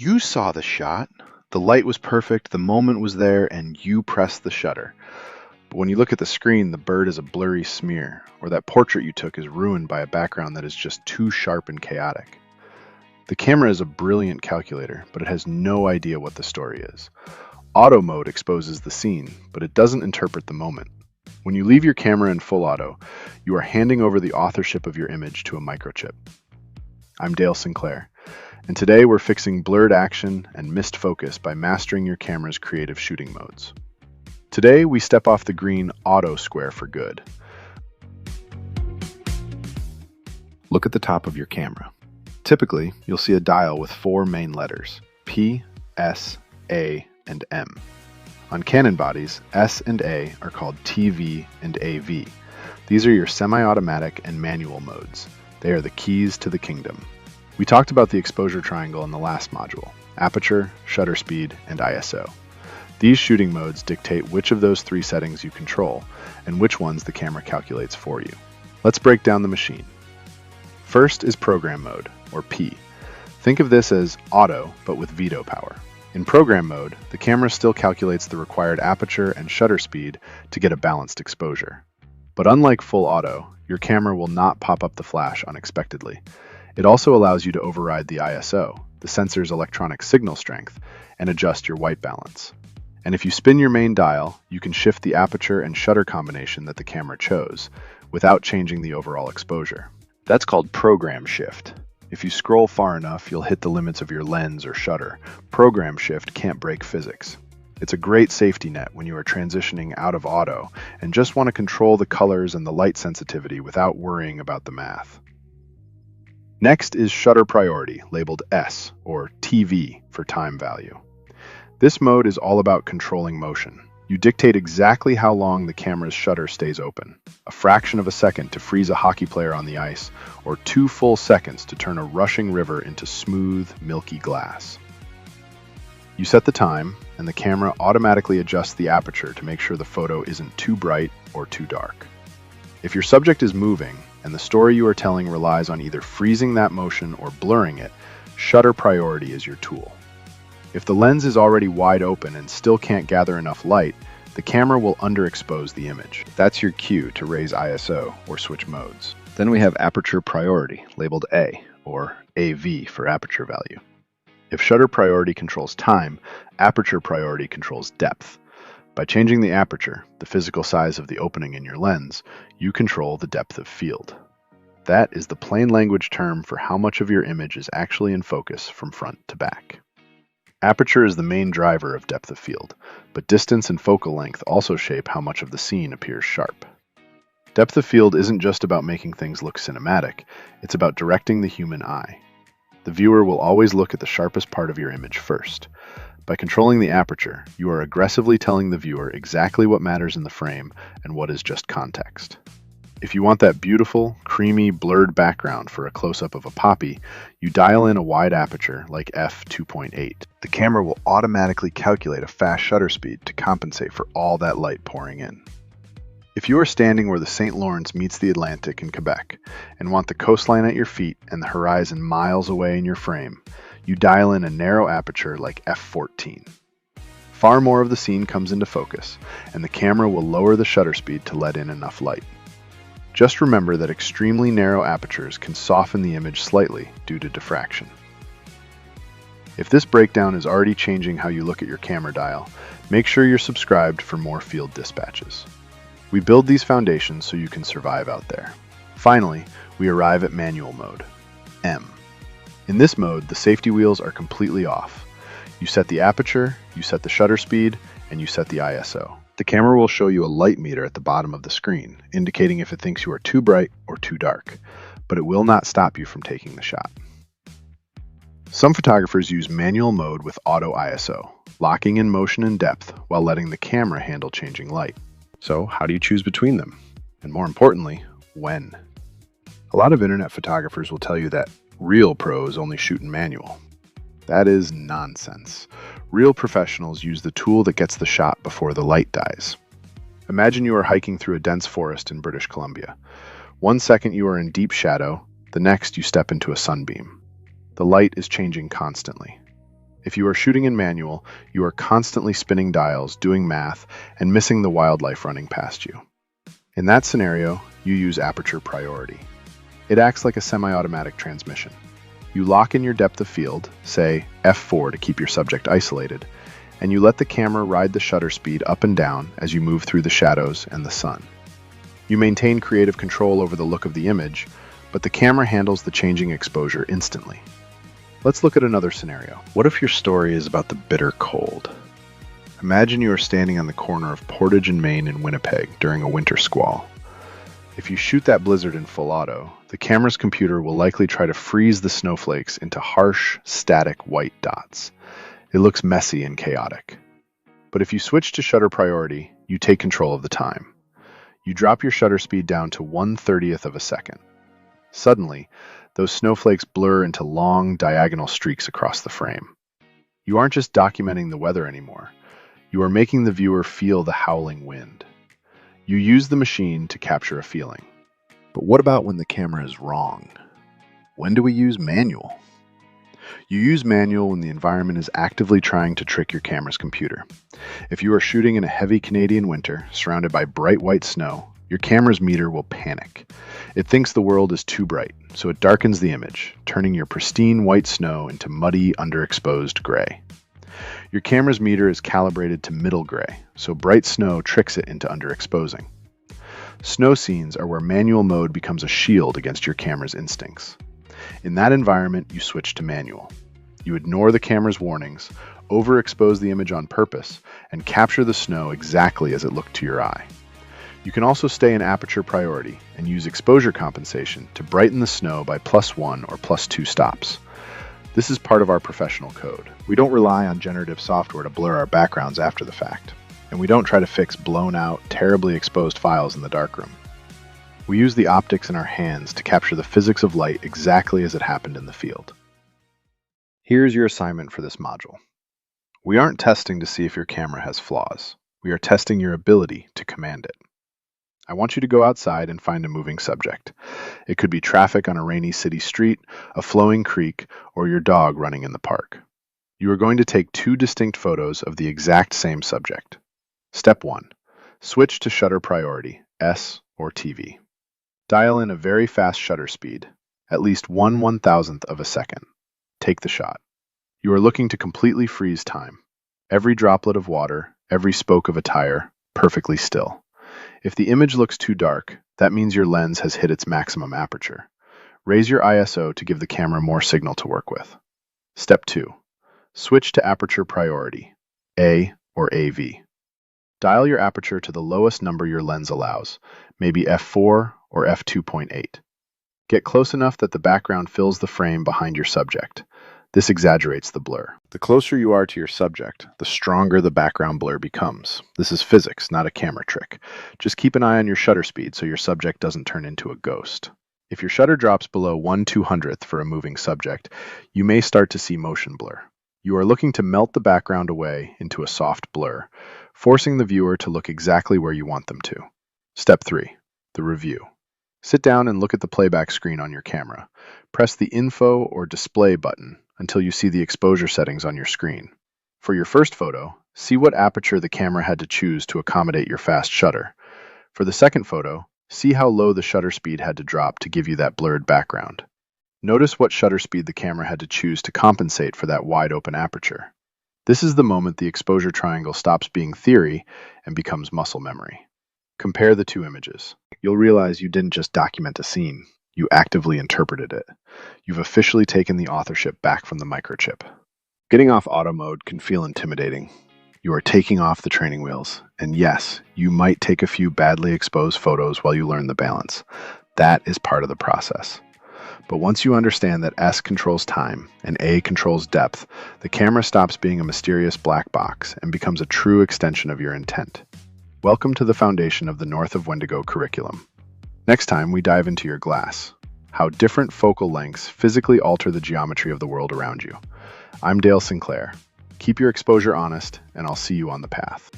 You saw the shot. The light was perfect, the moment was there, and you pressed the shutter. But when you look at the screen, the bird is a blurry smear, or that portrait you took is ruined by a background that is just too sharp and chaotic. The camera is a brilliant calculator, but it has no idea what the story is. Auto mode exposes the scene, but it doesn't interpret the moment. When you leave your camera in full auto, you are handing over the authorship of your image to a microchip. I'm Dale Sinclair, and today we're fixing blurred action and missed focus by mastering your camera's creative shooting modes. Today we step off the green auto square for good. Look at the top of your camera. Typically, you'll see a dial with four main letters, P, S, A, and M. On Canon bodies, S and A are called TV and AV. These are your semi-automatic and manual modes. They are the keys to the kingdom. We talked about the exposure triangle in the last module: aperture, shutter speed, and ISO. These shooting modes dictate which of those three settings you control and which ones the camera calculates for you. Let's break down the machine. First is program mode, or P. Think of this as auto, but with veto power. In program mode, the camera still calculates the required aperture and shutter speed to get a balanced exposure. But unlike full auto, your camera will not pop up the flash unexpectedly. It also allows you to override the ISO, the sensor's electronic signal strength, and adjust your white balance. And if you spin your main dial, you can shift the aperture and shutter combination that the camera chose, without changing the overall exposure. That's called program shift. If you scroll far enough, you'll hit the limits of your lens or shutter. Program shift can't break physics. It's a great safety net when you are transitioning out of auto and just want to control the colors and the light sensitivity without worrying about the math. Next is shutter priority, labeled S, or TV for time value. This mode is all about controlling motion. You dictate exactly how long the camera's shutter stays open, a fraction of a second to freeze a hockey player on the ice, or 2 full seconds to turn a rushing river into smooth, milky glass. You set the time, and the camera automatically adjusts the aperture to make sure the photo isn't too bright or too dark. If your subject is moving, and the story you are telling relies on either freezing that motion or blurring it, shutter priority is your tool. If the lens is already wide open and still can't gather enough light, the camera will underexpose the image. That's your cue to raise ISO or switch modes. Then we have aperture priority, labeled A, or AV for aperture value. If shutter priority controls time, aperture priority controls depth. By changing the aperture, the physical size of the opening in your lens, you control the depth of field. That is the plain language term for how much of your image is actually in focus from front to back. Aperture is the main driver of depth of field, but distance and focal length also shape how much of the scene appears sharp. Depth of field isn't just about making things look cinematic, it's about directing the human eye. The viewer will always look at the sharpest part of your image first. By controlling the aperture, you are aggressively telling the viewer exactly what matters in the frame and what is just context. If you want that beautiful, creamy, blurred background for a close-up of a poppy, you dial in a wide aperture like f2.8. The camera will automatically calculate a fast shutter speed to compensate for all that light pouring in. If you are standing where the St. Lawrence meets the Atlantic in Quebec and want the coastline at your feet and the horizon miles away in your frame, you dial in a narrow aperture like f14. Far more of the scene comes into focus, and the camera will lower the shutter speed to let in enough light. Just remember that extremely narrow apertures can soften the image slightly due to diffraction. If this breakdown is already changing how you look at your camera dial, make sure you're subscribed for more field dispatches. We build these foundations so you can survive out there. Finally, we arrive at manual mode, M. In this mode, the safety wheels are completely off. You set the aperture, you set the shutter speed, and you set the ISO. The camera will show you a light meter at the bottom of the screen, indicating if it thinks you are too bright or too dark, but it will not stop you from taking the shot. Some photographers use manual mode with auto ISO, locking in motion and depth while letting the camera handle changing light. So how do you choose between them? And more importantly, when? A lot of internet photographers will tell you that real pros only shoot in manual. That is nonsense. Real professionals use the tool that gets the shot before the light dies. Imagine you are hiking through a dense forest in British Columbia. One second you are in deep shadow, the next you step into a sunbeam. The light is changing constantly. If you are shooting in manual, you are constantly spinning dials, doing math, and missing the wildlife running past you. In that scenario, you use aperture priority. It acts like a semi-automatic transmission. You lock in your depth of field, say f4 to keep your subject isolated, and you let the camera ride the shutter speed up and down as you move through the shadows and the sun. You maintain creative control over the look of the image, but the camera handles the changing exposure instantly. Let's look at another scenario. What if your story is about the bitter cold? Imagine you are standing on the corner of Portage and Main in Winnipeg during a winter squall. If you shoot that blizzard in full auto, the camera's computer will likely try to freeze the snowflakes into harsh, static white dots. It looks messy and chaotic. But if you switch to shutter priority, you take control of the time. You drop your shutter speed down to 1/30th of a second. Suddenly, those snowflakes blur into long, diagonal streaks across the frame. You aren't just documenting the weather anymore. You are making the viewer feel the howling wind. You use the machine to capture a feeling. But what about when the camera is wrong? When do we use manual? You use manual when the environment is actively trying to trick your camera's computer. If you are shooting in a heavy Canadian winter, surrounded by bright white snow, your camera's meter will panic. It thinks the world is too bright, so it darkens the image, turning your pristine white snow into muddy, underexposed gray. Your camera's meter is calibrated to middle gray, so bright snow tricks it into underexposing. Snow scenes are where manual mode becomes a shield against your camera's instincts. In that environment, you switch to manual. You ignore the camera's warnings, overexpose the image on purpose, and capture the snow exactly as it looked to your eye. You can also stay in aperture priority and use exposure compensation to brighten the snow by +1 or +2 stops. This is part of our professional code. We don't rely on generative software to blur our backgrounds after the fact, and we don't try to fix blown out, terribly exposed files in the darkroom. We use the optics in our hands to capture the physics of light exactly as it happened in the field. Here's your assignment for this module. We aren't testing to see if your camera has flaws. We are testing your ability to command it. I want you to go outside and find a moving subject. It could be traffic on a rainy city street, a flowing creek, or your dog running in the park. You are going to take 2 distinct photos of the exact same subject. Step 1. Switch to shutter priority, S or TV. Dial in a very fast shutter speed, at least 1/1000th of a second. Take the shot. You are looking to completely freeze time. Every droplet of water, every spoke of a tire, perfectly still. If the image looks too dark, that means your lens has hit its maximum aperture. Raise your ISO to give the camera more signal to work with. Step 2. Switch to aperture priority, A or AV. Dial your aperture to the lowest number your lens allows, maybe f4 or f2.8. Get close enough that the background fills the frame behind your subject. This exaggerates the blur. The closer you are to your subject, the stronger the background blur becomes. This is physics, not a camera trick. Just keep an eye on your shutter speed so your subject doesn't turn into a ghost. If your shutter drops below 1/200th for a moving subject, you may start to see motion blur. You are looking to melt the background away into a soft blur, forcing the viewer to look exactly where you want them to. Step 3. The review. Sit down and look at the playback screen on your camera. Press the Info or Display button until you see the exposure settings on your screen. For your first photo, see what aperture the camera had to choose to accommodate your fast shutter. For the second photo, see how low the shutter speed had to drop to give you that blurred background. Notice what shutter speed the camera had to choose to compensate for that wide open aperture. This is the moment the exposure triangle stops being theory and becomes muscle memory. Compare the 2 images. You'll realize you didn't just document a scene, you actively interpreted it. You've officially taken the authorship back from the microchip. Getting off auto mode can feel intimidating. You are taking off the training wheels, and yes, you might take a few badly exposed photos while you learn the balance. That is part of the process. But once you understand that S controls time and A controls depth, the camera stops being a mysterious black box and becomes a true extension of your intent. Welcome to the foundation of the North of Wendigo curriculum. Next time, we dive into your glass, how different focal lengths physically alter the geometry of the world around you. I'm Dale Sinclair. Keep your exposure honest, and I'll see you on the path.